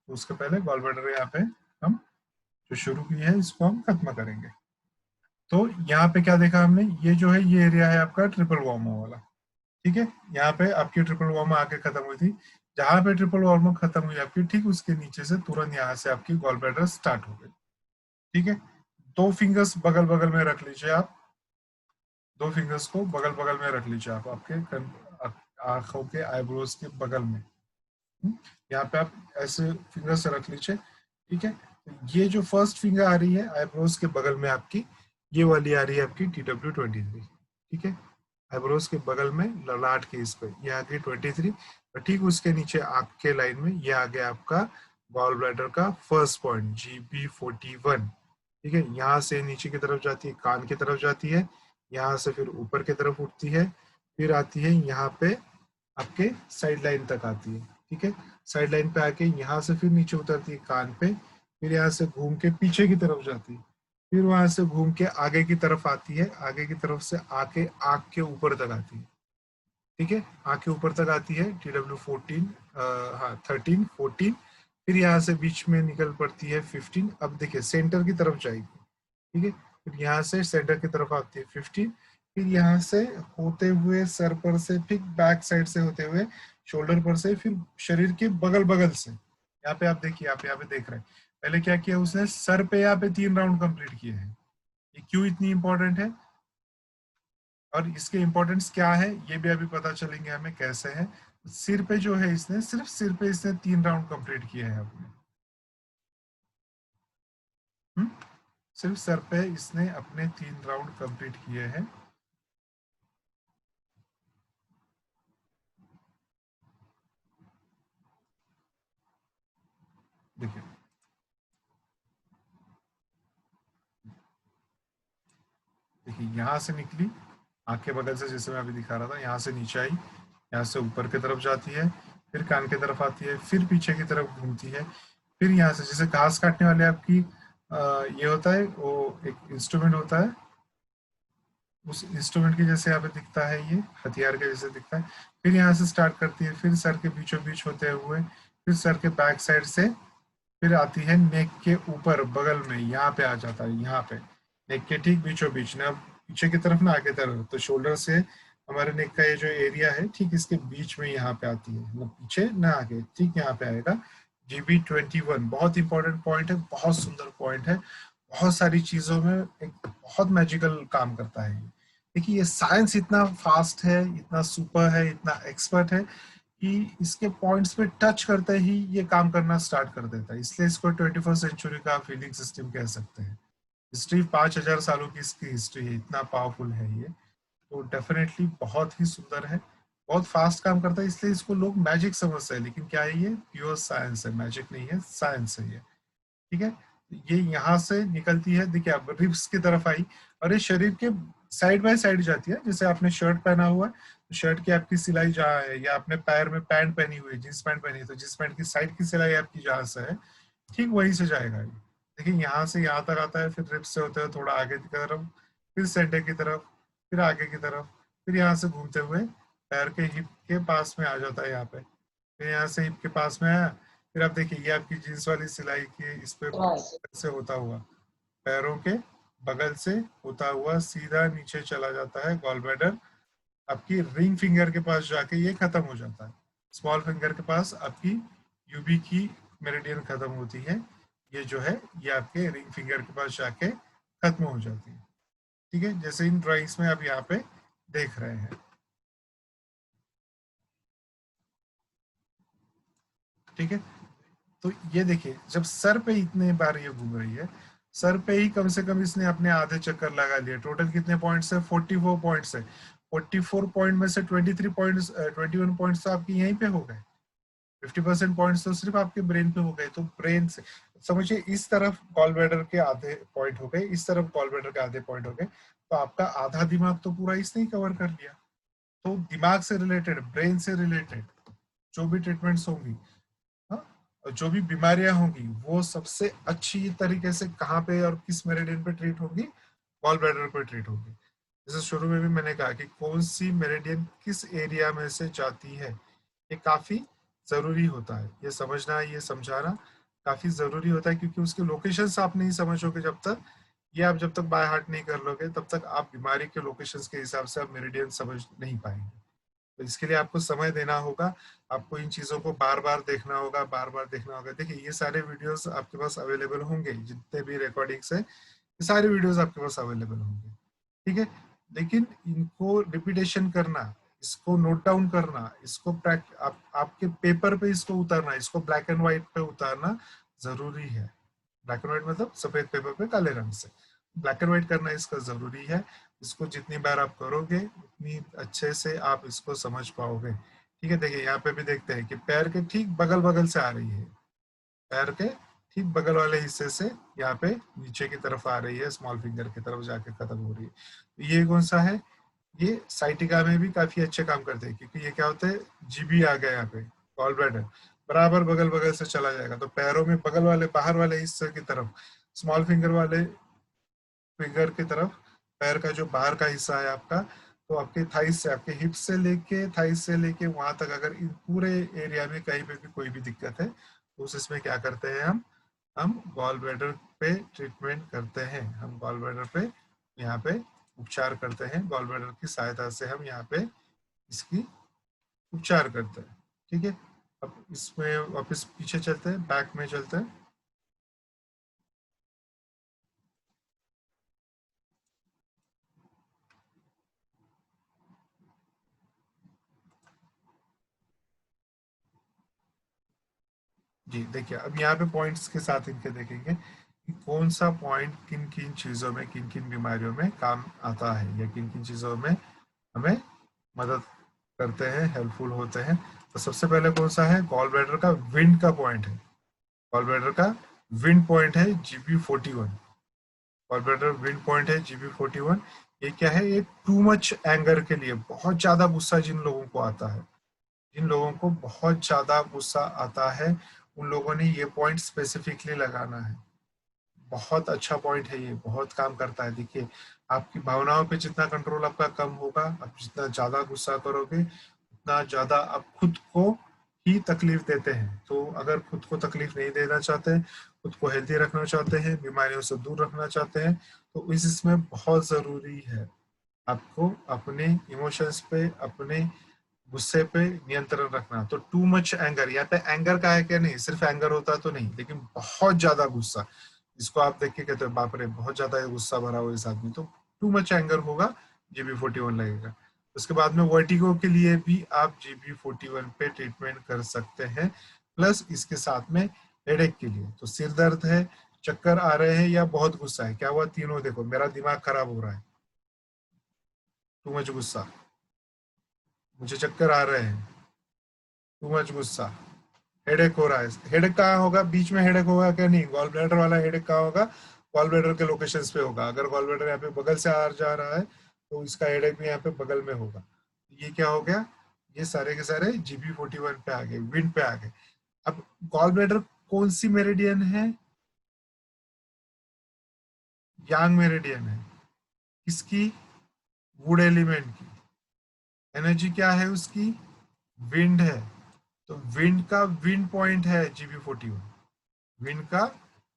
तो उसके पहले गॉल ब्लैडर यहाँ पे हम जो शुरू की है इसको हम खत्म करेंगे। तो यहाँ पे क्या देखा हमने, ये जो है ये एरिया है आपका ट्रिपल वार्मर वाला, ठीक है। यहाँ पे आपकी ट्रिपल वार्मर आके खत्म हुई थी, जहां पे ट्रिपल वार्मर खत्म हुई आपकी, ठीक उसके नीचे से तुरंत यहाँ से आपकी गॉल ब्लैडर स्टार्ट हो गई, ठीक है। दो फिंगर्स बगल बगल में रख लीजिए आप, दो फिंगर्स को बगल बगल में रख लीजिए आप आपके आंखों के आईब्रोज के बगल में। यहाँ पे आप ऐसे फिंगर से रख लीजिए, ठीक है। ये जो फर्स्ट फिंगर आ रही है आईब्रोज के बगल में आपकी, ये वाली आ रही है आपकी TW23, ठीक है। आईब्रोज के बगल में ललाट के इस पे ये आ गई 23, और ठीक उसके नीचे आंख के लाइन में ये आ गया आपका गॉल ब्लैडर का फर्स्ट पॉइंट GB41, ठीक है। यहाँ से नीचे की तरफ जाती है, कान की तरफ जाती है, यहाँ से फिर ऊपर की तरफ उठती है, फिर आती है यहाँ पे आपके साइड लाइन तक आती है, ठीक है। साइड लाइन पे आके यहाँ से फिर नीचे उतरती है कान पे, फिर यहाँ से घूम के पीछे की तरफ जाती है, फिर वहां से घूम के आगे की तरफ आती है, आगे की तरफ से आके आंख के ऊपर तक आती है, ठीक है। आंख के ऊपर तक आती है TW14, हाँ 13 14, फिर यहाँ से बीच में निकल पड़ती है 15। अब देखिए सेंटर की तरफ जाएगी, ठीक है। फिर यहाँ से सेंटर की तरफ आती है 15, फिर यहाँ से होते हुए सर पर से, फिर बैक साइड से होते हुए शोल्डर पर से, फिर शरीर के बगल बगल से, यहाँ पे आप देखिए, आप यहाँ पे देख रहे हैं पहले क्या किया उसने, सर पे यहाँ पे 3 राउंड कंप्लीट किए हैं। ये क्यों इतनी इंपॉर्टेंट है और इसके इंपॉर्टेंस क्या है ये भी अभी पता चलेंगे हमें कैसे है। सिर पे जो है इसने, सिर्फ सिर पे इसने 3 राउंड कंप्लीट किए हैं अपने, सिर्फ सर पे इसने अपने 3 राउंड कंप्लीट किए हैं। देखिए देखिए यहाँ से निकली आंख के बगल से, जैसे मैं अभी दिखा रहा था, यहाँ से नीचे आई, यहाँ से ऊपर की तरफ जाती है, फिर कान की तरफ आती है, फिर पीछे की तरफ घूमती है, फिर यहाँ से जैसे घास काटने वाले आपकी ये होता है, वो एक इंस्ट्रूमेंट होता है, उस इंस्ट्रूमेंट के जैसे यहाँ पे दिखता है, ये हथियार के जैसे दिखता है। फिर यहाँ से स्टार्ट करती है, फिर सर के बीचों बीच होते हुए, फिर सर के बैक साइड से, फिर आती है नेक के ऊपर बगल में, यहाँ पे आ जाता है, यहाँ पे नेक के ठीक बीचों बीच, ना पीछे की तरफ ना आगे तरफ, तो शोल्डर से हमारे नेक का ये जो एरिया है ठीक इसके बीच में यहाँ पे आती है, ना पीछे ना आगे, ठीक यहाँ पे आएगा GB21। बहुत इंपॉर्टेंट पॉइंट है, बहुत सुंदर पॉइंट है, बहुत सारी चीजों में एक बहुत मैजिकल काम करता है ये। देखिए ये साइंस इतना फास्ट है, इतना सुपर है, इतना एक्सपर्ट है कि इसके पॉइंट्स पे टच करते ही ये काम करना स्टार्ट कर देता है, इसलिए इसको 21st सेंचुरी का फीलिंग सिस्टम कह सकते हैं। हिस्ट्री 5000 सालों की इसकी हिस्ट्री है, इतना पावरफुल है ये। तो डेफिनेटली बहुत ही सुंदर है, बहुत फास्ट काम करता है, इसलिए इसको लोग मैजिक समझते हैं, लेकिन क्या है ये प्योर साइंस है, मैजिक नहीं है, साइंस है ये, ठीक है। ये यहाँ से निकलती है, देखिए आप रिब्स की तरफ आई और ये शरीर के साइड बाय साइड जाती है, जैसे आपने शर्ट पहना हुआ है तो शर्ट की आपकी सिलाई जहाँ है, या आपने पैर में पैंट पहनी हुई है, जींस पैंट पहनी है, तो जींस पैंट की साइड की सिलाई आपकी जहाँ से है ठीक वहीं से जाएगा ये। देखिए यहाँ से यहाँ तक आता है, फिर रिब्स से होते हुए थोड़ा आगे की तरफ, फिर सेंटर की तरफ, फिर आगे की तरफ, फिर यहाँ से घूमते हुए पैर के हिप के पास में आ जाता है यहाँ पे, फिर यहाँ से हिप के पास में आया, फिर आप देखिए ये आपकी जींस वाली सिलाई की इस पे से होता हुआ पैरों के बगल से होता हुआ सीधा नीचे चला जाता है गॉल ब्लैडर, आपकी रिंग फिंगर के पास जाके ये खत्म हो जाता है। स्मॉल फिंगर के पास आपकी यूबी की मेरिडियन खत्म होती है, ये जो है ये आपके रिंग फिंगर के पास जाके खत्म हो जाती है, ठीक है, जैसे इन ड्राइंग्स में आप यहाँ पे देख रहे हैं, ठीक है। तो ये देखिए जब सर पे इतने बार ये घूम रही है, सर पे ही कम से कम इसने अपने आधे चक्कर लगा लिए। टोटल कितने पॉइंट्स है, 44 पॉइंट्स है। 44 पॉइंट में से 23 पॉइंट्स, 21 पॉइंट्स तो आपके यहीं पे हो गए, 50% पॉइंट्स तो सिर्फ आपके ब्रेन पे हो गए। तो ब्रेन से समझिए इस तरफ गॉल ब्लैडर के आधे पॉइंट हो गए, इस तरफ गॉल ब्लैडर के आधे पॉइंट हो गए, तो आपका आधा दिमाग तो पूरा इसने ही कवर कर लिया। तो दिमाग से रिलेटेड, ब्रेन से रिलेटेड जो भी ट्रीटमेंट्स होंगी, हाँ, और जो भी बीमारियां होंगी वो सबसे अच्छी तरीके से कहाँ पे और किस मेरिडियन पे ट्रीट होगी, गॉल ब्लैडर पे ट्रीट होगी। जैसे शुरू में भी मैंने कहा कि कौन सी मेरिडियन किस एरिया में से जाती है, ये काफी जरूरी होता है, ये समझना, ये समझाना काफी जरूरी होता है, क्योंकि उसके लोकेशंस आप नहीं समझोगे जब तक, ये आप जब तक बाय हार्ट नहीं कर लोगे तब तक आप बीमारी के लोकेशंस के हिसाब से आप मेरिडियन समझ नहीं पाएंगे। तो इसके लिए आपको समय देना होगा, आपको इन चीजों को बार बार देखना होगा, बार बार देखना होगा। देखिए ये सारे वीडियोस आपके पास अवेलेबल होंगे, जितने भी रिकॉर्डिंग्स है ये सारे वीडियोस आपके पास अवेलेबल होंगे, ठीक है। लेकिन इनको रिपीटेशन करना, इसको नोट डाउन करना, इसको आपके पेपर पे इसको उतारना, इसको ब्लैक एंड व्हाइट पे उतारना जरूरी है। ब्लैक एंड व्हाइट मतलब सफेद पेपर पे काले रंग से ब्लैक एंड व्हाइट करना इसका जरूरी है। इसको जितनी बार आप करोगे उतनी अच्छे से आप इसको समझ पाओगे, ठीक है। देखिए यहाँ पे भी देखते हैं कि पैर के ठीक बगल बगल से आ रही है, पैर के ठीक बगल वाले हिस्से से यहाँ पे नीचे की तरफ आ रही है, स्मॉल फिंगर की तरफ जाके खत्म हो रही है। तो ये कौन सा है, ये साइटिका में भी काफी अच्छे काम करते हैं, क्योंकि ये क्या होता है, जीबी आ गया यहाँ पे, गॉल ब्लैडर बराबर बगल बगल से चला जाएगा, तो पैरों में बगल वाले बाहर वाले हिस्से की तरफ, स्मॉल फिंगर वाले फिंगर की तरफ, पैर का जो बाहर का हिस्सा है आपका, तो आपके थाइस से, आपके हिप से लेके थाइस से लेके वहां तक, अगर इन पूरे एरिया में कहीं पे भी कोई भी दिक्कत है तो उस इसमें क्या करते हैं हम गॉल ब्लैडर पे ट्रीटमेंट करते हैं, हम गॉल ब्लैडर पे यहाँ पे उपचार करते हैं, गॉल ब्लैडर की सहायता से हम यहाँ पे इसकी उपचार करते हैं, ठीक है। अब इसमें वापस पीछे चलते हैं, बैक में चलते हैं। जी देखिए, अब यहाँ पे पॉइंट्स के साथ इनके देखेंगे कि कौन सा पॉइंट किन किन चीज़ों में, किन किन बीमारियों में काम आता है, या किन किन चीज़ों में हमें मदद करते हैं, हेल्पफुल होते हैं। तो सबसे पहले कौन सा है, गॉल ब्लैडर का विंड का पॉइंट है, गॉल ब्लैडर का विंड पॉइंट है GB41, gall bladder wind point है GB41। ये क्या है, ये टू मच एंगर के लिए, बहुत ज्यादा गुस्सा जिन लोगों को आता है, जिन लोगों को बहुत ज्यादा गुस्सा आता है, उन लोगों ने ये पॉइंट स्पेसिफिकली लगाना है। बहुत अच्छा पॉइंट है ये, बहुत काम करता है। देखिए आपकी भावनाओं पे जितना कंट्रोल आपका कम होगा, आप जितना ज्यादा गुस्सा करोगे उतना ज्यादा आप खुद को ही तकलीफ देते हैं। तो अगर खुद को तकलीफ नहीं देना चाहते, खुद को हेल्दी रखना चाहते हैं, बीमारियों से दूर रखना चाहते हैं, तो इसमें बहुत जरूरी है आपको अपने इमोशंस पे, अपने गुस्से पे नियंत्रण रखना। तो टू मच एंगर, यहाँ पे एंगर का है क्या, नहीं सिर्फ एंगर होता तो नहीं, लेकिन बहुत ज्यादा गुस्सा, जिसको आप देख के कहते हो बाप रे बहुत ज्यादा ये गुस्सा भरा हुआ इस आदमी, तो टू मच एंगर होगा, GB41 लगेगा। उसके बाद में वर्टिगो के लिए भी आप GB41 पे ट्रीटमेंट कर सकते हैं, प्लस इसके साथ में हेडेक के लिए, तो सिर दर्द है, चक्कर आ रहे हैं, या बहुत गुस्सा है, क्या हुआ, तीनों देखो, मेरा दिमाग खराब हो रहा है, टू मच गुस्सा, मुझे चक्कर आ रहे हैं, टू मच गुस्सा, हेडेक हो रहा है। हेडेक कहाँ होगा, बीच में हेडेक होगा क्या, नहीं, गॉल ब्लैडर वाला हेडेक कहाँ होगा, गॉल ब्लैडर के लोकेशंस पे होगा। अगर गॉल ब्लैडर यहाँ पे बगल से आ जा रहा है तो इसका हेडेक भी यहाँ पे बगल में होगा। ये क्या हो गया, ये सारे के सारे GB41 पे आ गए, विंड पे आ गए। अब गॉल ब्लैडर कौन सी मेरिडियन है, यांग मेरिडियन है, किसकी, वुड एलिमेंट की। एनर्जी क्या है उसकी, विंड है, तो विंड का विंड पॉइंट है GB41, विंड का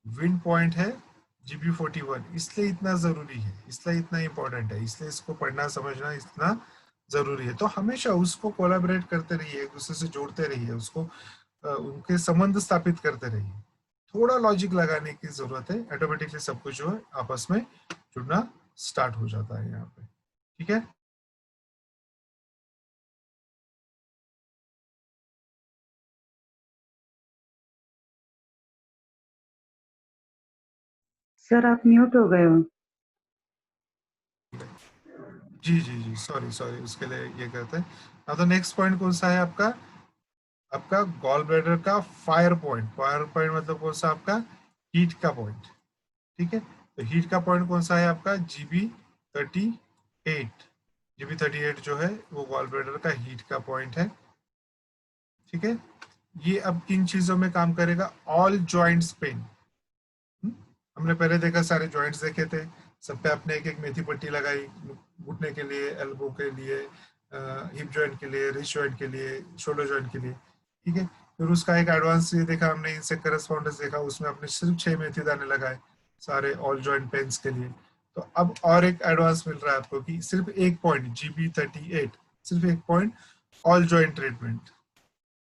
विंड पॉइंट है GB41, इसलिए इतना जरूरी है, इसलिए इतना इंपॉर्टेंट है, इसलिए इसको पढ़ना समझना इतना जरूरी है। तो हमेशा उसको कोलैबोरेट करते रहिए, एक दूसरे से जोड़ते रहिए, उसको उनके संबंध स्थापित करते रहिए। थोड़ा लॉजिक लगाने की जरूरत है, ऑटोमेटिकली सब कुछ जो है आपस में जुड़ना स्टार्ट हो जाता है यहाँ पे, ठीक है। सर आप म्यूट हो गए हो। जी जी जी, सॉरी सॉरी, उसके लिए ये कहते हैं। तो नेक्स्ट पॉइंट कौन सा है आपका, आपका गॉल ब्लैडर का फायर पॉइंट, फायर पॉइंट मतलब कौन सा, आपका हीट का पॉइंट, ठीक है। तो हीट का पॉइंट कौन सा है आपका, GB38, GB38 जो है वो गॉल ब्लैडर का हीट का पॉइंट है, ठीक है। ये अब किन चीजों में काम करेगा, ऑल जॉइंट्स पेन। हमने पहले देखा, सारे जॉइंट्स देखे थे, सब पे आपने एक एक मेथी पट्टी लगाई, घुटने के लिए, एल्बो के लिए, हिप जॉइंट के लिए, रिस्ट जॉइंट के लिए, शोल्डर जॉइंट के लिए, ठीक है। फिर उसका एक एडवांस ये देखा हमने, इनसे करस्पॉन्डेंस देखा, उसमें अपने सिर्फ 6 मेथी दाने लगाए सारे ऑल जॉइंट पेन्स के लिए। तो अब और एक एडवांस मिल रहा है आपको कि सिर्फ एक पॉइंट GB38, सिर्फ एक point all joint treatment,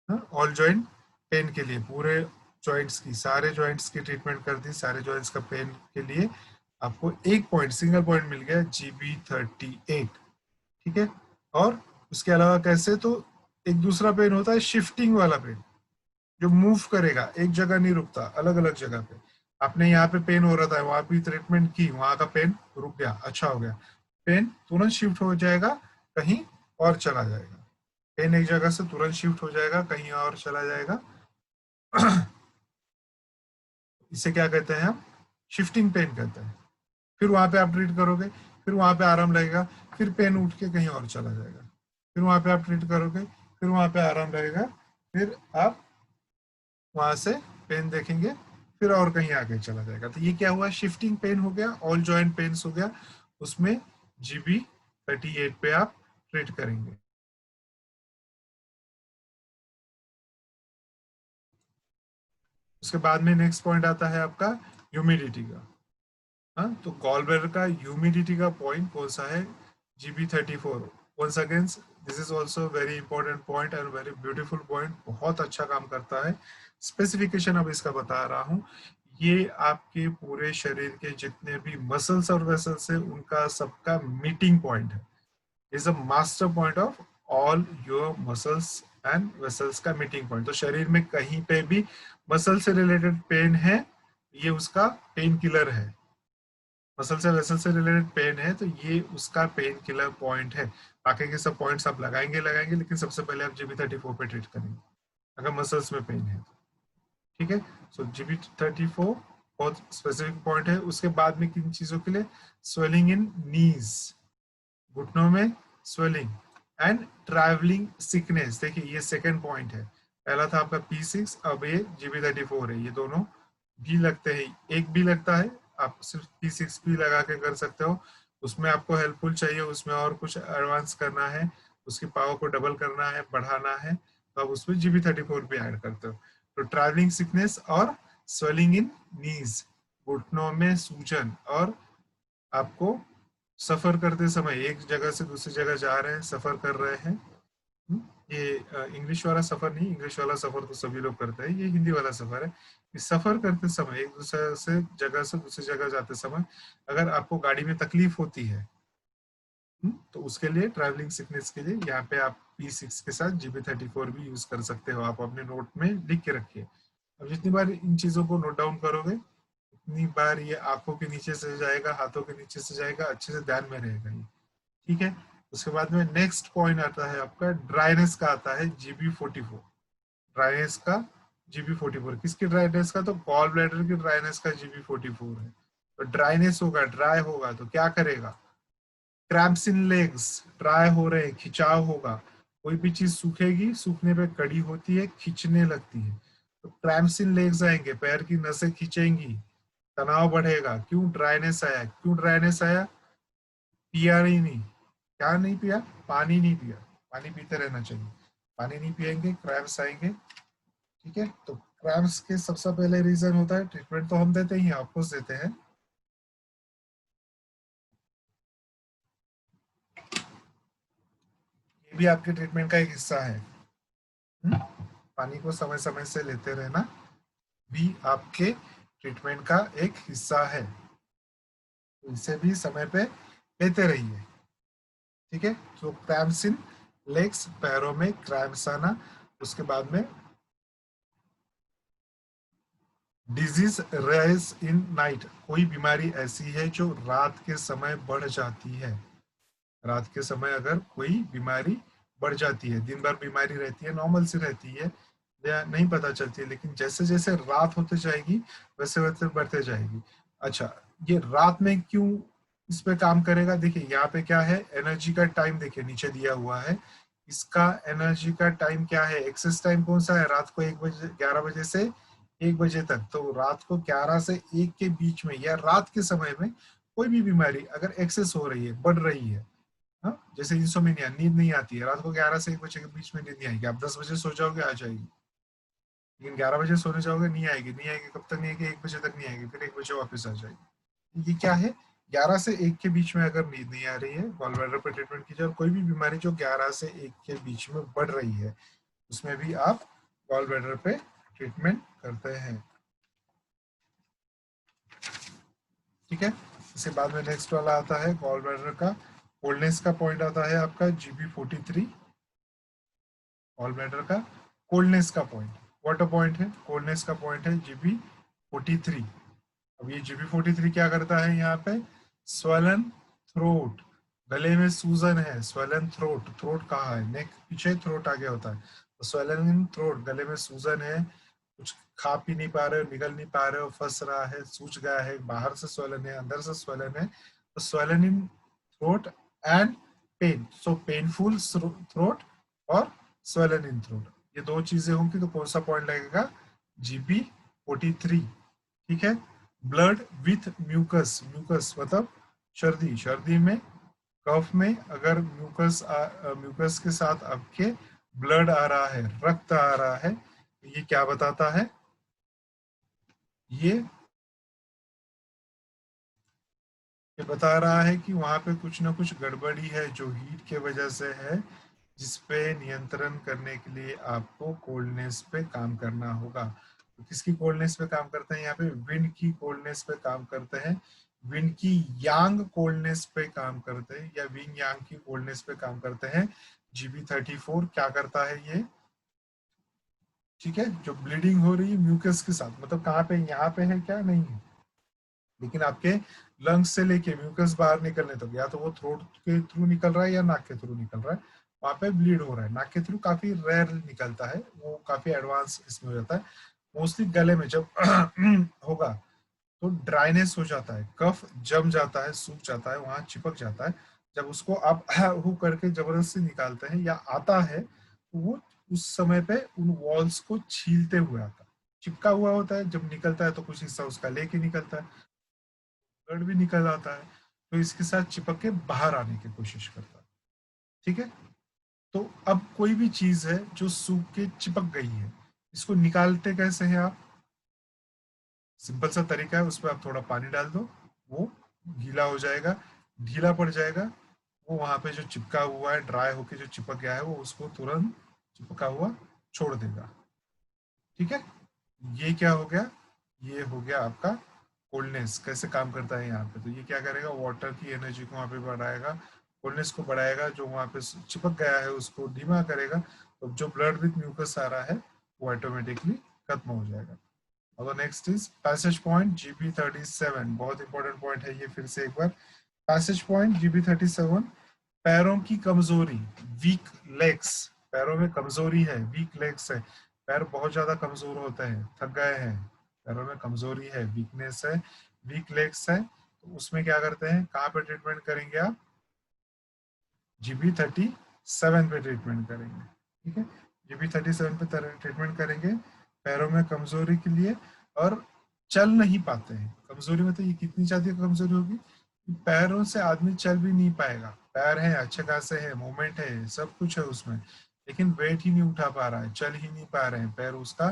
all joint pain के लिए, पूरे जॉइंट्स की, सारे जॉइंट्स की ट्रीटमेंट कर दी, सारे जॉइंट्स का पेन के लिए आपको एक पॉइंट, सिंगल पॉइंट मिल गया GB38। ठीक है। और उसके अलावा कैसे, तो एक दूसरा पेन होता है शिफ्टिंग वाला पेन, जो मूव करेगा, एक जगह नहीं रुकता, अलग अलग जगह पे। आपने यहाँ पे पेन हो रहा था, वहां भी ट्रीटमेंट की, वहां का पेन रुक गया, अच्छा हो गया, पेन तुरंत शिफ्ट हो जाएगा, कहीं और चला जाएगा। पेन एक जगह से तुरंत शिफ्ट हो जाएगा, कहीं और चला जाएगा। इसे क्या कहते हैं हम, शिफ्टिंग पेन कहते हैं। फिर वहां पे आप ट्रीट करोगे, फिर वहां पे आराम लगेगा, फिर पेन उठ के कहीं और चला जाएगा, फिर वहां पे आप ट्रीट करोगे, फिर वहां पे आराम लगेगा, फिर आप वहां से पेन देखेंगे, फिर और कहीं आगे चला जाएगा। तो ये क्या हुआ, शिफ्टिंग पेन हो गया, ऑल जॉइंट पेन्स हो गया, उसमें GB38 पे आप ट्रीट करेंगे। उसके बाद में नेक्स्ट पॉइंट आता है आपका ह्यूमिडिटी का। हाँ, तो गॉल ब्लैडर का ह्यूमिडिटी का पॉइंट कौन सा है, GB34। Once again this is also very important point and very beautiful point, बहुत अच्छा काम करता है। स्पेसिफिकेशन अब इसका बता रहा हूँ। ये आपके पूरे शरीर के जितने भी मसल्स और वेसल्स है, उनका सबका मीटिंग पॉइंट है। Is a master point of all your muscles and vessels का मीटिंग पॉइंट। तो शरीर में कहीं पे भी मसल से रिलेटेड पेन है, ये उसका पेन किलर है। मसल से वेसल से रिलेटेड पेन है, तो ये उसका पेन किलर पॉइंट है। बाकी के सब पॉइंट्स आप लगाएंगे लगाएंगे, लेकिन सबसे पहले आप GB34 पे ट्रीट करेंगे अगर मसल्स में पेन है तो। ठीक है। सो GB34 बहुत स्पेसिफिक पॉइंट है। उसके बाद में किन चीजों के लिए, स्वेलिंग इन नीज, घुटनों में स्वेलिंग, एंड ट्रैवलिंग सिकनेस। देखिए ये सेकेंड पॉइंट है, पहला था आपका P6, अब ये GB34 है। ये दोनों भी लगते हैं, एक भी लगता है, आप सिर्फ P6 भी लगा के कर सकते हो। उसमें आपको हेल्पफुल चाहिए, उसमें और कुछ एडवांस करना है, उसकी पावर को डबल करना है, बढ़ाना है, तो आप उसमें GB34 भी ऐड करते हो। तो ट्रैवलिंग सिकनेस और स्वेलिंग इन नीज, घुटनों में सूजन, और आपको सफर करते समय, एक जगह से दूसरी जगह जा रहे हैं, सफर कर रहे हैं। ये इंग्लिश वाला सफर नहीं, इंग्लिश वाला सफर तो सभी लोग करते हैं, ये हिंदी वाला सफर है। इस सफर करते समय, एक दूसरे से दूसरी जगह जाते समय अगर आपको गाड़ी में तकलीफ होती है, तो उसके लिए, ट्रैवलिंग सिकनेस के लिए, यहाँ पे आप P6 के साथ GB34 भी यूज कर सकते हो। आप अपने नोट में लिख के रखिए। अब जितनी बार इन चीजों को नोट डाउन करोगे, उतनी बार ये आंखों के नीचे से जाएगा, हाथों के नीचे से जाएगा, अच्छे से ध्यान में रहेगा ये। ठीक है। उसके बाद में नेक्स्ट पॉइंट आता है आपका ड्राइनेस का, आता है GB44। ड्राइनेस का GB44, किसकी ड्राइनेस का, तो गॉल ब्लैडर की ड्राइनेस का GB44 है। तो ड्राइनेस होगा, ड्राई होगा, तो क्या करेगा, क्रैम्प्स इन लेग्स, ड्राई हो रहे, खिंचाव होगा, कोई भी चीज सूखेगी, सूखने पे कड़ी होती है, खींचने लगती है, तो क्रैम्प्स इन लेग्स आएंगे, पैर की नसें खींचेंगी, तनाव बढ़ेगा। क्यों ड्राइनेस आया, क्यों ड्राइनेस आया, पिया ही नहीं, क्या नहीं पिया, पानी नहीं पिया। पानी पीते रहना चाहिए, पानी नहीं पियेंगे, क्रैम्प्स आएंगे। ठीक है। तो क्रैम्प्स के सबसे पहले रीजन होता है, ट्रीटमेंट तो हम देते ही, आपको देते हैं, ये भी आपके ट्रीटमेंट का एक हिस्सा है। पानी को समय समय से लेते रहना भी आपके ट्रीटमेंट का एक हिस्सा है, तो इसे भी समय पे लेते रहिए। ठीक है। तो क्रैम्प्स इन लेग्स, पैरों में क्रैम्प्स आना। उसके बाद में डिजीज रेज इन नाइट, कोई बीमारी ऐसी है जो रात के समय बढ़ जाती है। रात के समय अगर कोई बीमारी बढ़ जाती है, दिन भर बीमारी रहती है, नॉर्मल सी रहती है, या नहीं पता चलती है, लेकिन जैसे जैसे रात होते जाएगी वैसे वैसे बढ़ते जाएगी। अच्छा, ये रात में क्यों इस पे काम करेगा, देखिए यहाँ पे क्या है, एनर्जी का टाइम देखिए नीचे दिया हुआ है। इसका एनर्जी का टाइम क्या है, एक्सेस टाइम कौन सा है, रात को 1 बजे, 11 बजे से 1 बजे तक। तो रात को 11 से 1 के बीच में, या रात के समय में कोई भी बीमारी अगर एक्सेस हो रही है, बढ़ रही है, हाँ, जैसे इंसोमेनिया, नींद नहीं आती है, रात को 11 से 1 बजे के बीच में नींद नहीं आएगी, आप 10 बजे सो जाओगे, आ जाएगी। लेकिन 11 बजे सोने जाओगे नहीं आएगी, नहीं आएगी, कब तक नहीं आएगी, 1 बजे तक नहीं आएगी, फिर 1 बजे वापस आ जाएगी। ये क्या है, 11 से 1 के बीच में अगर नींद नहीं आ रही है, गॉल ब्लैडर पे ट्रीटमेंट कीजिए। और कोई भी बीमारी जो 11 से 1 के बीच में बढ़ रही है, उसमें भी आप गॉल ब्लैडर पे ट्रीटमेंट करते हैं। ठीक है, इसके बाद में नेक्स्ट वाला आता है गॉल ब्लैडर का कोल्डनेस का पॉइंट आता है आपका GB43। गॉल ब्लैडर का कोल्डनेस का पॉइंट, वाटर पॉइंट है, कोल्डनेस का पॉइंट है GB43। अब ये GB43 क्या करता है, यहाँ पे स्वेलन थ्रोट, गले में सूजन है, स्वेलन थ्रोट, थ्रोट कहाँ है, नेक पीछे, थ्रोट आगे होता है, तो स्वेलन इन थ्रोट, गले में सूजन है, कुछ खा पी नहीं पा रहे हो, निगल नहीं पा रहे हो, फंस रहा है, सूज गया है, बाहर से स्वेलन है, अंदर से स्वेलन है, तो swollen in throat and pain, so painful throat और स्वेलन इन थ्रोट, ये दो चीजें होंगी, तो कौन सा पॉइंट लगेगा, GB43। ठीक है, ब्लड विथ म्यूकस, म्यूकस मतलब सर्दी, सर्दी में, कफ में अगर म्यूकस के साथ आपके ब्लड आ रहा है, रक्त आ रहा है, ये क्या बताता है, ये बता रहा है कि वहां पे कुछ ना कुछ गड़बड़ी है जो हीट के वजह से है, जिसपे नियंत्रण करने के लिए आपको कोल्डनेस पे काम करना होगा। तो किसकी कोल्डनेस पे काम करते हैं, यहाँ पे विंड की कोल्डनेस पे काम करते हैं, विंड की यांग कोल्डनेस पे काम करते हैं, या विंग यांग की कोल्डनेस पे काम करते हैं। GB34 क्या करता है ये, ठीक है, जो ब्लीडिंग हो रही है म्यूकस के साथ, मतलब कहाँ पे, यहाँ पे है क्या, नहीं है, लेकिन आपके लंग्स से लेके म्यूकस बाहर निकलने तक, या तो वो थ्रोट के थ्रू निकल रहा है या नाक के थ्रू निकल रहा है, वहां पे ब्लीड हो रहा है। नाक के थ्रू काफी रेयर निकलता है, वो काफी एडवांस इसमें हो जाता है। मोस्टली गले में जब होगा तो ड्राइनेस हो जाता है, कफ जम जाता है, सूख जाता है, वहां चिपक जाता है। जब उसको आप हु करके जबरदस्ती निकालते हैं या आता है, तो वो उस समय पे उन वॉल्स को छीलते हुए आता है, चिपका हुआ होता है, जब निकलता है तो कुछ हिस्सा उसका लेके निकलता है, ब्लड भी निकल आता है, तो इसके साथ चिपक के बाहर आने की कोशिश करता है। ठीक है, तो अब कोई भी चीज है जो सूख के चिपक गई है, इसको निकालते कैसे हैं आप, सिंपल सा तरीका है, उसमें आप थोड़ा पानी डाल दो, वो गीला हो जाएगा, ढीला पड़ जाएगा, वो वहां पे जो चिपका हुआ है, ड्राई होके जो चिपक गया है, वो उसको तुरंत चिपका हुआ छोड़ देगा। ठीक है, ये क्या हो गया, ये हो गया आपका कोल्डनेस। कैसे काम करता है यहाँ पे, तो ये क्या करेगा, वाटर की एनर्जी को वहाँ पे बढ़ाएगा, कोल्डनेस को बढ़ाएगा, जो वहाँ पे चिपक गया है उसको धीमा करेगा, तो जो ब्लड विथ म्यूकस आ रहा है वो ऑटोमेटिकली खत्म हो जाएगा। और next is passage point GB37, बहुत इंपॉर्टेंट पॉइंट है ये, फिर से एक बार, पैसेज पॉइंट GB37, पैरों की कमजोरी, वीक लेग्स, पैरों में कमजोरी है, वीक लेग्स है, पैर बहुत ज्यादा कमजोर होते हैं, थक गए हैं, पैरों में कमजोरी है, वीकनेस है, वीक लेग्स है, तो उसमें क्या करते हैं, कहाँ पे ट्रीटमेंट करेंगे आप, GB37 पे ट्रीटमेंट करेंगे। ठीक है, GB37 पे ट्रीटमेंट करेंगे पैरों में कमजोरी के लिए। और चल नहीं पाते हैं, कमजोरी मतलब ये कितनी ज्यादा कमजोरी होगी, पैरों से आदमी चल भी नहीं पाएगा, पैर है अच्छे खासे है, मूवमेंट है, सब कुछ है उसमें, लेकिन वेट ही नहीं उठा पा रहा है, चल ही नहीं पा रहे हैं, पैर उसका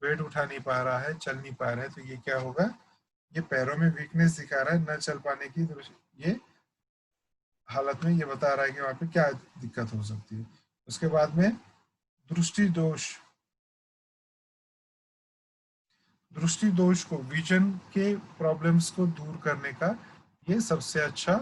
वेट उठा नहीं पा रहा है, चल नहीं पा रहे हैं, तो ये क्या होगा, ये पैरों में वीकनेस दिखा रहा है, न चल पाने की, ये हालत में ये बता रहा है कि वहां पे क्या दिक्कत हो सकती है। उसके बाद में दृष्टि दोष, दृष्टि दोष को, विजन के प्रॉब्लम्स को दूर करने का ये सबसे अच्छा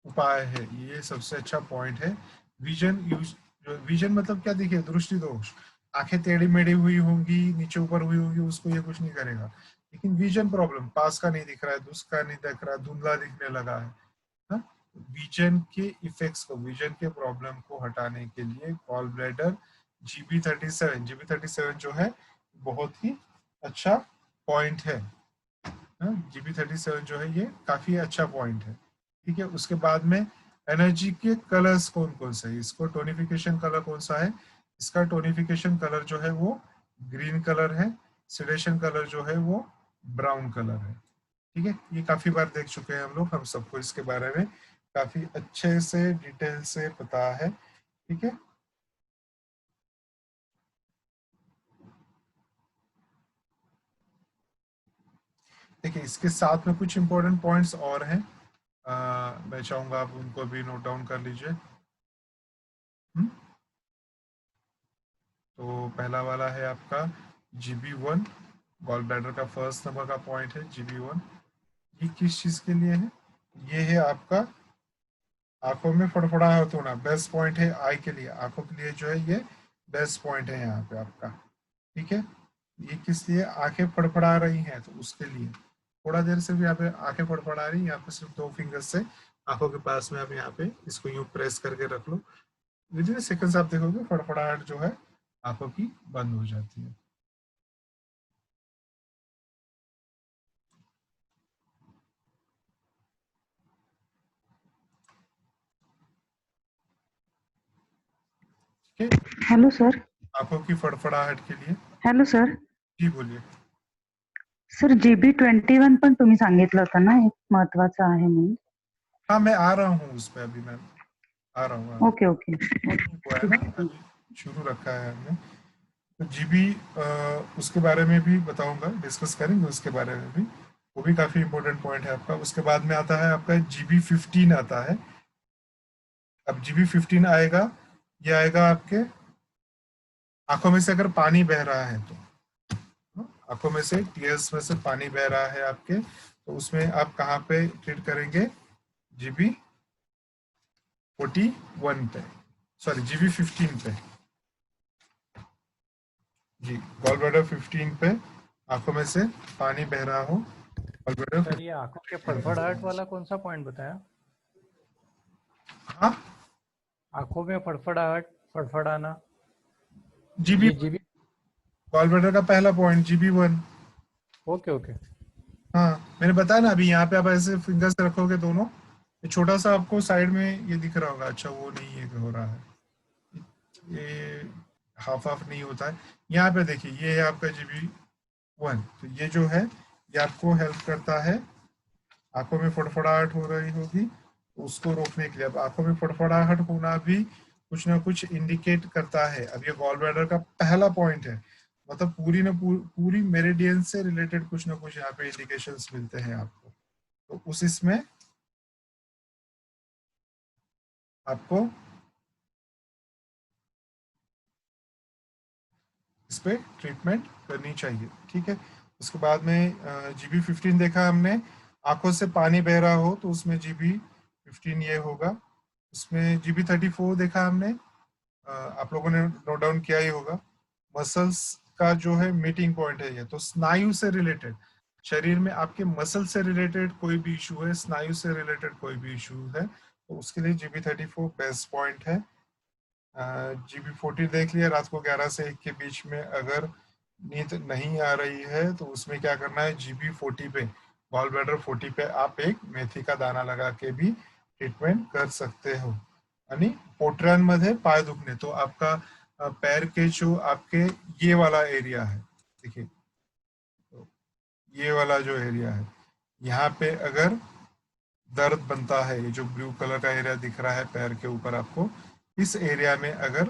उपाय है, ये सबसे अच्छा पॉइंट है। विजन यूज, विजन मतलब क्या, देखिए दृष्टि दोष, आंखें टेढ़ी मेढ़ी हुई होंगी, नीचे ऊपर हुई होंगी, उसको ये कुछ नहीं करेगा, लेकिन विजन प्रॉब्लम, पास का नहीं दिख रहा है, दूर का नहीं दिख रहा है, धुंधला दिखने लगा है, हाँ? विजन के इफेक्ट्स को, विजन के प्रॉब्लम को हटाने के लिए गॉल ब्लैडर GB37 जो है बहुत ही अच्छा पॉइंट है। GB37 जो है ये काफी अच्छा पॉइंट है। ठीक है, उसके बाद में एनर्जी के कलर्स कौन कौन से है, इसको टोनिफिकेशन कलर कौन सा है, इसका टोनिफिकेशन कलर जो है वो ग्रीन कलर है, सिडेशन कलर जो है वो ब्राउन कलर है। ठीक है, ये काफी बार देख चुके हैं हम लोग, हम सबको इसके बारे में काफी अच्छे से डिटेल से पता है। ठीक है, देखिए इसके साथ में कुछ इंपॉर्टेंट पॉइंट्स और हैं, मैं चाहूंगा आप उनको भी नोट डाउन कर लीजिए। तो पहला वाला है आपका GB1, गॉल ब्लैडर का फर्स्ट नंबर का पॉइंट है GB1। ये किस चीज के लिए है? ये है आपका आंखों में फड़फड़ाहट होना, बेस्ट पॉइंट है आई के लिए, आंखों के लिए जो है ये बेस्ट पॉइंट है यहाँ पे आपका। ठीक है, ये किस लिए? आंखें फड़फड़ा रही हैं तो उसके लिए। थोड़ा देर से भी यहाँ पे आंखें फड़फड़ा रही, यहाँ पे सिर्फ 2 फिंगर्स से आंखों के पास में आप यहाँ पे इसको यूं प्रेस करके रख लो, विद इन सेकंड्स आप देखोगे फड़फड़ाहट जो है आंखों की बंद हो जाती है। ठीक है, हॅलो सर. आंखों की फड़फड़ाहट के लिए। Hello sir. जी बोलिए। सर GB21 पण तुम्ही सांगितलं होतं ना, एक महत्वाचं आहे म्हणून. हाँ मैं आ रहा हूँ उस पर, अभी मैं आ रहा हूँ। Okay okay. हुआ है ना, अभी शुरू रखा है हमने। तो जीबी उसके बारे में भी बताऊंगा, डिस्कस करेंगे उसके बारे में भी, वो भी काफी इंपॉर्टेंट पॉइंट है आपका। उसके बाद में आता है आपका GB15 आता है। अब GB15 आएगा, ये आएगा आपके आंखों में से अगर पानी बह रहा है तो, आंखों में से टीयर्स में से पानी बह रहा है आपके, तो उसमें आप कहाँ पे ट्रीट करेंगे? GB41 पे, सॉरी GB15 पे। जी, गॉल ब्लैडर 15 पे, आंखों में से पानी बह रहा हो, गॉल ब्लैडर सर ये आंखों के फड़फड़ाहट वाला कौन सा पॉइंट बताया? हाँ आंखों में फड़फड़ाहट, फड़फड़ाना, जीबी, ये जीबी। गॉल ब्लैडर का पहला पॉइंट GB1। Okay okay. हाँ मैंने बताया ना, अभी यहाँ पे आप ऐसे फिंगर्स रखोगे दोनों, ये छोटा सा आपको साइड में ये दिख रहा होगा, अच्छा वो नहीं है हो रहा है, ये हाफ हाफ नहीं होता है। यहाँ पे देखिए ये है आपका GB1, तो ये जो है ये आपको हेल्प करता है, आंखों में फड़फड़ाहट हो रही होगी तो उसको रोकने के लिए। अब आंखों में फड़फड़ाहट होना भी कुछ ना कुछ इंडिकेट करता है। अब ये गॉल ब्लैडर का पहला पॉइंट है, मतलब पूरी मेरिडियन से रिलेटेड कुछ ना कुछ यहाँ पे इंडिकेशंस मिलते हैं आपको। तो उस इसमें आपको इस पे ट्रीटमेंट करनी चाहिए। ठीक है, उसके बाद में GB15 देखा हमने, आंखों से पानी बह रहा हो तो उसमें GB15 ये होगा। उसमें GB34 देखा हमने, आप लोगों ने नोट डाउन किया ही होगा, मसल्स का जो है मीटिंग पॉइंट है ये, तो स्नायु से रिलेटेड, शरीर में आपके मसल से रिलेटेड कोई भी इशू है, स्नायु से रिलेटेड कोई भी इशू है, तो उसके लिए GB34 बेस्ट पॉइंट है। GB40 देख लिया, रात को 11 से 1 के बीच में अगर नींद नहीं आ रही है तो उसमें क्या करना है? GB40 पे, गॉल ब्लैडर 40 पे आप एक मेथी का दाना लगा के भी ट्रीटमेंट कर सकते हो। यानी पोटरांमध्ये पाय दुखने, तो आपका पैर के जो आपके ये वाला एरिया है, देखिए तो ये वाला जो एरिया है, यहाँ पे अगर दर्द बनता है, ये जो ब्लू कलर का एरिया दिख रहा है पैर के ऊपर आपको, इस एरिया में अगर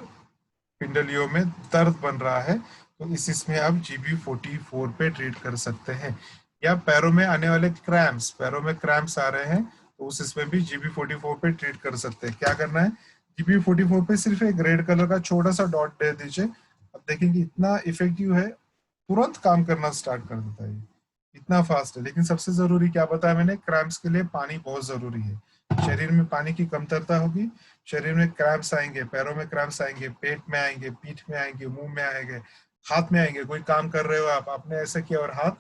पिंडलियों में दर्द बन रहा है तो इसमें आप GB44 पे ट्रीट कर सकते हैं। या पैरों में आने वाले क्रैम्प्स, पैरों में क्रैम्प्स आ रहे हैं तो उस इसमें भी GB44 पे ट्रीट कर सकते हैं। क्या करना है? GB44 पे सिर्फ एक रेड कलर का छोटा सा डॉट दे दीजिए, अब देखेंगे इतना इफेक्टिव है, तुरंत काम करना स्टार्ट कर देता है, इतना फास्ट है। लेकिन सबसे जरूरी क्या बताया मैंने? क्रैम्प्स के लिए पानी बहुत जरूरी है। शरीर में पानी की कमतरता होगी, शरीर में क्रैम्प्स आएंगे, पैरों में क्रैम्प्स आएंगे, पेट में आएंगे, पीठ में आएंगे, मुंह में आएंगे, हाथ में आएंगे। कोई काम कर रहे हो आप, आपने ऐसा किया और हाथ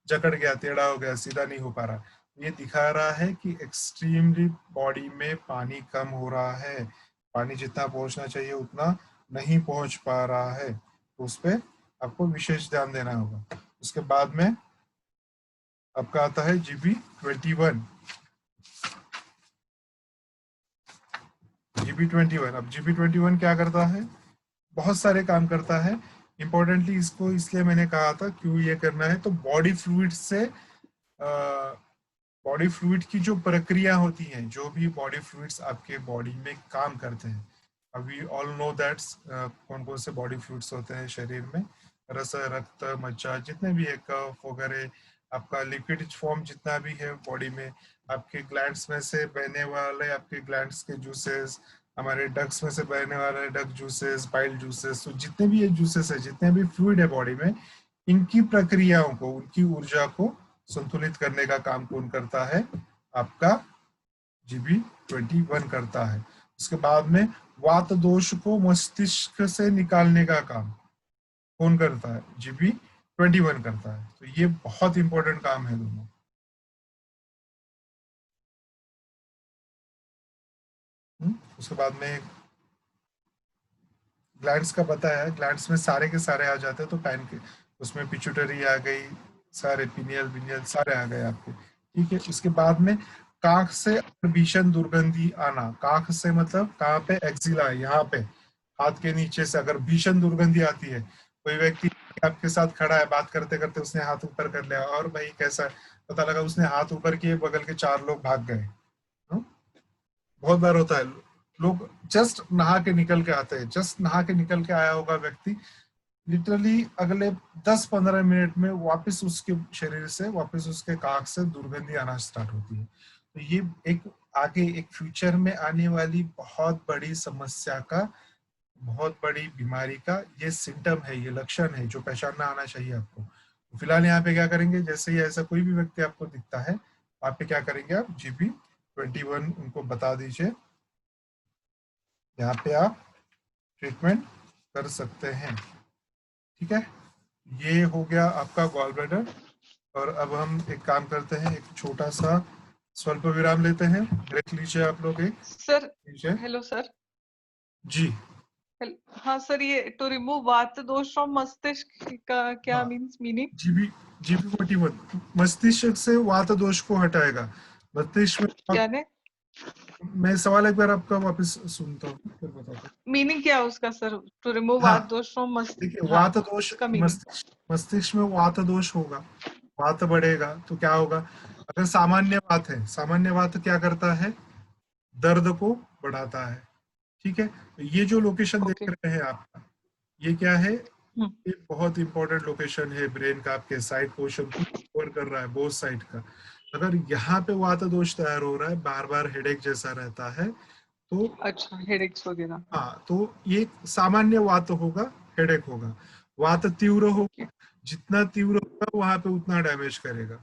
जकड़ गया, टेढ़ा हो गया, सीधा नहीं हो पा रहा, ये दिखा रहा है कि एक्सट्रीमली बॉडी में पानी कम हो रहा है, पानी जितना पहुंचना चाहिए उतना नहीं पहुंच पा रहा है, तो उस पर आपको विशेष ध्यान देना होगा। उसके बाद में आपका आता है GB21। GB21, अब GB21 क्या करता है? बहुत सारे काम करता है। इंपॉर्टेंटली इसको इसलिए मैंने कहा था क्यों ये करना है, तो बॉडी फ्लूइड से, बॉडी फ्लूइड की जो प्रक्रिया होती है, जो भी बॉडी फ्लूइड्स आपके बॉडी में काम करते हैं, वी ऑल नो दैट कौन कौन से बॉडी फ्लूइड्स होते हैं शरीर में, रस, रक्त, मज्जा, जितने भी है, कफ वगैरह, आपका लिक्विड फॉर्म जितना भी है बॉडी में, आपके ग्लैंड्स में से बहने वाले आपके ग्लैंड्स के जूसेस, हमारे डक्स में से बहने वाले डक जूसेस, बाइल जूसेस, तो जितने भी ये जूसेस है, जितने भी फ्लूइड है बॉडी में, इनकी प्रक्रियाओं को, उनकी ऊर्जा को संतुलित करने का काम कौन करता है? आपका GB21 करता है। उसके बाद में वात दोष को मस्तिष्क से निकालने का काम कौन करता है? GB21 करता है। तो ये बहुत इंपॉर्टेंट काम है दोनों। उसके बाद में ग्लैंड्स का पता है, ग्लैंड्स में सारे के सारे आ जाते हैं, तो पैन के उसमें पिट्यूटरी आ गई, सारे पिनियल सारे आ गए आपके, ठीक है। उसके बाद में काख से भीषण दुर्गंधी आना, काख से मतलब कहाँ पे? एक्सिला, यहाँ पे हाथ के नीचे से अगर भीषण दुर्गंधी आती है, कोई व्यक्ति आपके साथ खड़ा है, बात करते करते उसने हाथ ऊपर कर लिया, और भाई कैसा, पता लगा उसने हाथ ऊपर किए, बगल के 4 लोग भाग गए। बहुत बार होता है, लोग जस्ट नहा के निकल के आते हैं, जस्ट नहा के निकल के आया होगा व्यक्ति, लिटरली अगले 10-15 मिनट में वापस उसके शरीर से, वापस उसके काख से दुर्गंधी आना स्टार्ट होती है। तो ये एक आगे एक फ्यूचर में आने वाली बहुत बड़ी समस्या का, बहुत बड़ी बीमारी का ये सिम्टम है, ये लक्षण है जो पहचानना आना चाहिए आपको। तो फिलहाल यहाँ पे क्या करेंगे, जैसे ही ऐसा कोई भी व्यक्ति आपको दिखता है, वहां पे क्या करेंगे आप? GB21 उनको बता दीजिए, यहाँ पे आप ट्रीटमेंट कर सकते हैं, ठीक है। ये हो गया आपका गॉल ब्लैडर। और अब हम एक काम करते हैं, एक छोटा सा स्वल्प विराम लेते हैं, ब्रेक लीजिए आप लोग एक सर। लीजिए। Hello sir. जी हाँ सर, ये टू रिमूव वात दोष फ्रॉम मस्तिष्क का क्या हाँ, मीनिंग? GB21 मस्तिष्क से वात दोष को हटाएगा। मस्तिष्क में यानी मैं सवाल एक बार आपका वापस सुनता हूँ, फिर बताता हूँ। मीनिंग क्या है उसका सर? टू रिमूव हाँ, वात दोष फ्रॉम देखिए, हाँ, वात दोष, उसका मीनिंग। मस्तिष्क में वात दोष होगा, वात बढ़ेगा तो क्या होगा? अगर सामान्य वात है, सामान्य वात क्या करता है? दर्द को बढ़ाता है, ठीक है। तो ये जो लोकेशन देख ओके। रहे हैं आपका, ये क्या है? हम्म, ये बहुत इंपॉर्टेंट लोकेशन है ब्रेन का, आपके साइड पोर्शन को कवर कर रहा है, बोथ साइड का। अगर यहाँ पे वात दोष तैयार हो रहा है, बार बार हेडेक जैसा रहता है, तो अच्छा, हेडेक्स वगैरह। हाँ, तो ये सामान्य वात होगा, हेडेक होगा। वात तीव्र होगा, जितना तीव्र होगा वहां पे उतना डैमेज करेगा,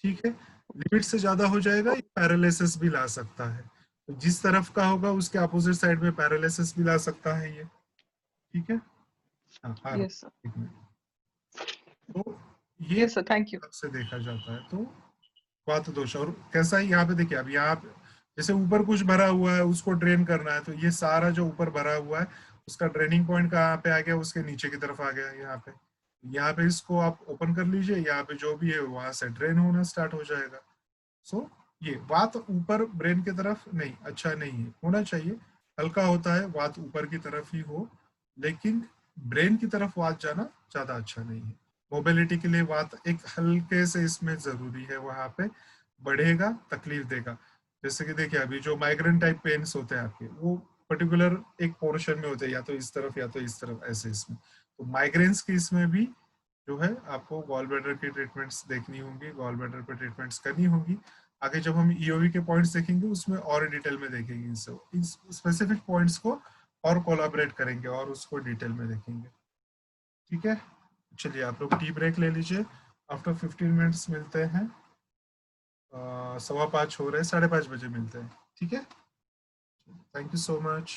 ठीक है। लिमिट से ज्यादा हो जाएगा, ये पैरालिसिस भी ला सकता है। तो जिस तरफ का होगा उसके अपोजिट साइड में पैरालिसिस भी ला सकता है ये, ठीक है। हाँ, यस सर। एक मिनट। तो ये यस सर, थैंक यू। से देखा जाता है, तो वात दोष। और कैसा है यहाँ पे देखिए, अब यहाँ पे जैसे ऊपर कुछ भरा हुआ है, उसको ड्रेन करना है, तो ये सारा जो ऊपर भरा हुआ है उसका ड्रेनिंग पॉइंट कहाँ पे आ गया? उसके नीचे की तरफ आ गया, यहाँ पे इसको आप ओपन कर लीजिए, यहाँ पे जो भी है वहां से ड्रेन होना स्टार्ट हो जाएगा। सो ये वात ऊपर ब्रेन की तरफ नहीं, अच्छा नहीं है, होना चाहिए हल्का होता है, वात ऊपर की तरफ ही हो, लेकिन ब्रेन की तरफ वात जाना ज्यादा अच्छा नहीं है। मोबिलिटी के लिए वात एक हल्के से इसमें जरूरी है, वहां पे बढ़ेगा, तकलीफ देगा। जैसे कि देखिए, अभी जो माइग्रेन टाइप पेन्स होते हैं आपके, वो पर्टिकुलर एक पोर्शन में होते हैं, या तो इस तरफ या तो इस तरफ, ऐसे इसमें। तो माइग्रेन्स की इसमें भी जो है आपको गॉल ब्लैडर की ट्रीटमेंट्स देखनी होंगी, गॉल ब्लैडर पे ट्रीटमेंट्स करनी होंगी। आगे जब हम ईओवी के पॉइंट्स देखेंगे उसमें और डिटेल में देखेंगे, इन स्पेसिफिक पॉइंट्स को और कोलैबोरेट करेंगे और उसको डिटेल में देखेंगे, ठीक है। चलिए आप लोग टी ब्रेक ले लीजिए, आफ्टर 15 मिनट्स मिलते हैं। 5:15 हो रहे हैं, 5:30 बजे मिलते हैं, ठीक है। Thank you so much.